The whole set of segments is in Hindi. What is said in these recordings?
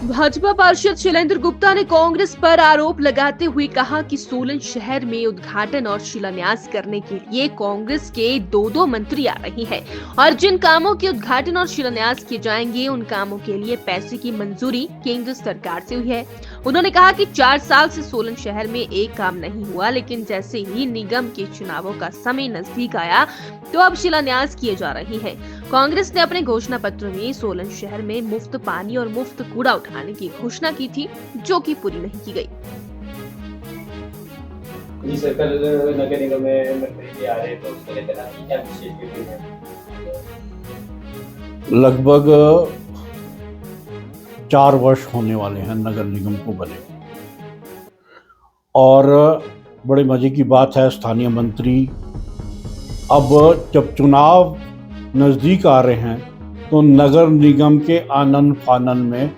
भाजपा पार्षद शैलेंद्र गुप्ता ने कांग्रेस पर आरोप लगाते हुए कहा कि सोलन शहर में उद्घाटन और शिलान्यास करने के लिए कांग्रेस के दो मंत्री आ रही हैं और जिन कामों के उद्घाटन और शिलान्यास किए जाएंगे उन कामों के लिए पैसे की मंजूरी केंद्र सरकार से हुई है। उन्होंने कहा कि 4 साल से सोलन शहर में एक काम नहीं हुआ, लेकिन जैसे ही निगम के चुनावों का समय नजदीक आया तो अब शिलान्यास किए जा रहे हैं। कांग्रेस ने अपने घोषणा पत्र में सोलन शहर में मुफ्त पानी और मुफ्त कूड़ा उठाने की घोषणा की थी, जो कि पूरी नहीं की गई। जी सर, कल नगर निगम में मंत्री आ रहे तो उसको लेकर आपकी क्या विशेष टिप्पणी है? लगभग 4 वर्ष होने वाले हैं नगर निगम को बने और बड़े मजे की बात है, स्थानीय मंत्री अब जब चुनाव नज़दीक आ रहे हैं तो नगर निगम के आनन फानन में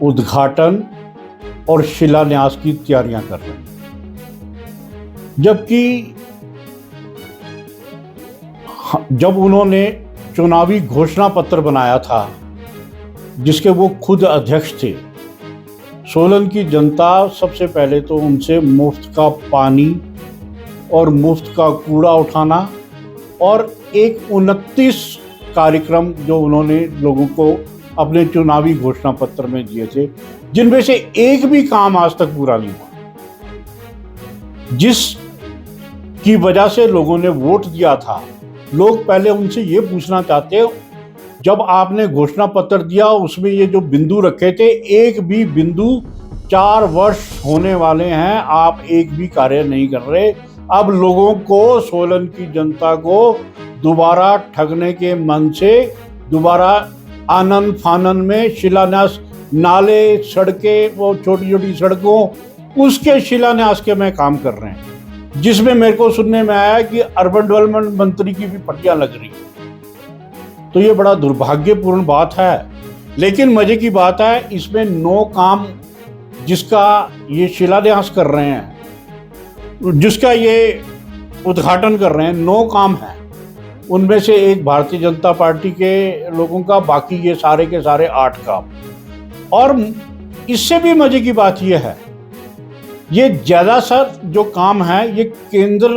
उद्घाटन और शिलान्यास की तैयारियां कर रहे हैं। जबकि जब उन्होंने चुनावी घोषणा पत्र बनाया था जिसके वो खुद अध्यक्ष थे, सोलन की जनता सबसे पहले तो उनसे मुफ्त का पानी और मुफ्त का कूड़ा उठाना और एक 29 कार्यक्रम जो उन्होंने लोगों को अपने चुनावी घोषणा पत्र में दिए थे, जिनमें से एक भी काम आज तक पूरा नहीं हुआ, जिस की वजह से लोगों ने वोट दिया था। लोग पहले उनसे ये पूछना चाहते हैं, जब आपने घोषणा पत्र दिया उसमें ये जो बिंदु रखे थे, एक भी बिंदु 4 वर्ष होने वाले हैं, आप एक भी कार्य नहीं कर रहे। अब लोगों को, सोलन की जनता को दोबारा ठगने के मन से दोबारा आनन फानन में शिलान्यास, नाले, सड़कें, वो छोटी छोटी सड़कों, उसके शिलान्यास के में काम कर रहे हैं, जिसमें मेरे को सुनने में आया कि अर्बन डेवलपमेंट मंत्री की भी पट्टियां लग रही। तो ये बड़ा दुर्भाग्यपूर्ण बात है। लेकिन मजे की बात है, इसमें 9 काम जिसका ये शिलान्यास कर रहे हैं, जिसका ये उद्घाटन कर रहे हैं, 9 काम हैं। उनमें से एक भारतीय जनता पार्टी के लोगों का, बाकी ये सारे के सारे 8 काम। और इससे भी मजे की बात ये है, ये ज़्यादातर जो काम है ये केंद्र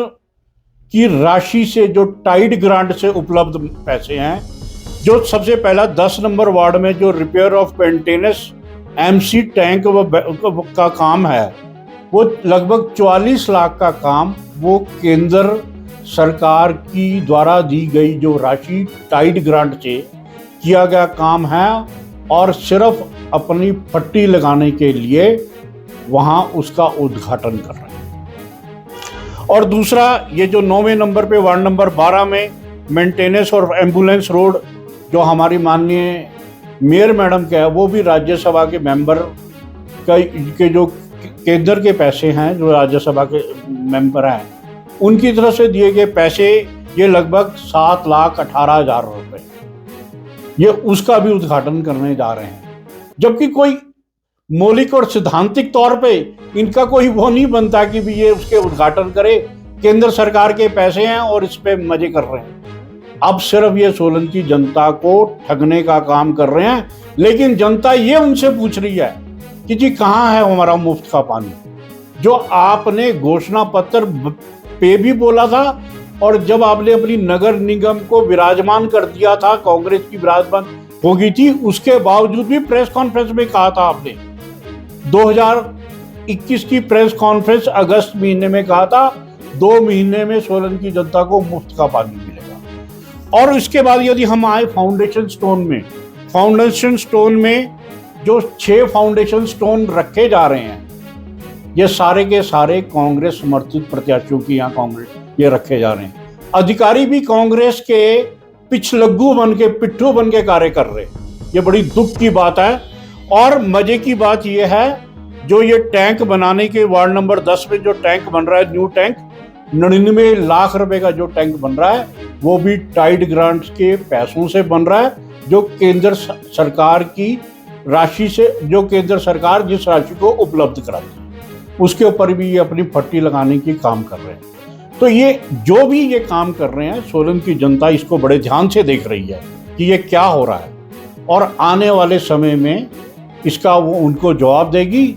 की राशि से, जो टाइड ग्रांट से उपलब्ध पैसे हैं। जो सबसे पहला 10 नंबर वार्ड में जो repair of maintenance MC tank का काम है, वो लगभग 44 लाख का काम वो केंद्र सरकार की द्वारा दी गई जो राशि टाइड ग्रांट से किया गया काम है, और सिर्फ अपनी पट्टी लगाने के लिए वहाँ उसका उद्घाटन कर रहे हैं। और दूसरा, ये जो 9वें नंबर पे वार्ड नंबर 12 में मेंटेनेंस और एम्बुलेंस रोड जो हमारी माननीय मेयर मैडम का है, वो भी राज्यसभा के मेंबर के जो केंद्र के पैसे हैं, जो राज्यसभा के मेंबर हैं, उनकी तरफ से दिए गए पैसे, ये लगभग 7,18,000 रुपए, ये उसका भी उद्घाटन करने जा रहे हैं। जबकि कोई मौलिक और सिद्धांतिक तौर पे इनका कोई वो नहीं बनता कि भी ये उसके उद्घाटन करे। केंद्र सरकार के पैसे हैं और इस पे मजे कर रहे हैं। अब सिर्फ ये सोलन की जनता को ठगने का काम कर रहे हैं। लेकिन जनता ये उनसे पूछ रही है कि जी कहाँ है हमारा मुफ्त का पानी, जो आपने घोषणा पत्र पे भी बोला था, और जब आपने अपनी नगर निगम को विराजमान कर दिया था, कांग्रेस की विराजमान हो गई थी, उसके बावजूद भी प्रेस कॉन्फ्रेंस में कहा था आपने, 2021 की प्रेस कॉन्फ्रेंस अगस्त महीने में कहा था 2 महीने में सोलन की जनता को मुफ्त का पानी मिलेगा। और इसके बाद यदि हम आए फाउंडेशन स्टोन में जो 6 फाउंडेशन स्टोन रखे जा रहे हैं, ये सारे के सारे कांग्रेस समर्थित प्रत्याशियों की यहाँ कांग्रेस ये रखे जा रहे हैं। अधिकारी भी कांग्रेस के पिछलग्गू बन के, पिट्ठू बन के कार्य कर रहे हैं। ये बड़ी दुख की बात है। और मजे की बात ये है, जो ये टैंक बनाने के वार्ड नंबर 10 में जो टैंक बन रहा है, न्यू टैंक, 99 लाख रुपए का जो टैंक बन रहा है, वो भी टाइड ग्रांट के पैसों से बन रहा है, जो केंद्र सरकार की राशि से, जो केंद्र सरकार जिस राशि को उपलब्ध कराती है, उसके ऊपर भी ये अपनी पट्टी लगाने की काम कर रहे हैं। तो ये जो भी ये काम कर रहे हैं, सोलन की जनता इसको बड़े ध्यान से देख रही है कि ये क्या हो रहा है। और आने वाले समय में इसका वो उनको जवाब देगी।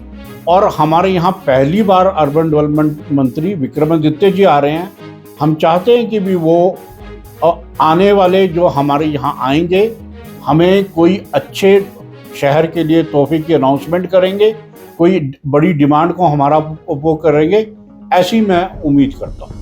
और हमारे यहाँ पहली बार अर्बन डेवलपमेंट मंत्री विक्रमादित्य जी आ रहे हैं। हम चाहते हैं कि भी वो आने वाले जो हमारे यहाँ आएंगे हमें कोई अच्छे शहर के लिए तोहफे की अनाउंसमेंट करेंगे, कोई बड़ी डिमांड को हमारा वो करेंगे, ऐसी मैं उम्मीद करता हूँ।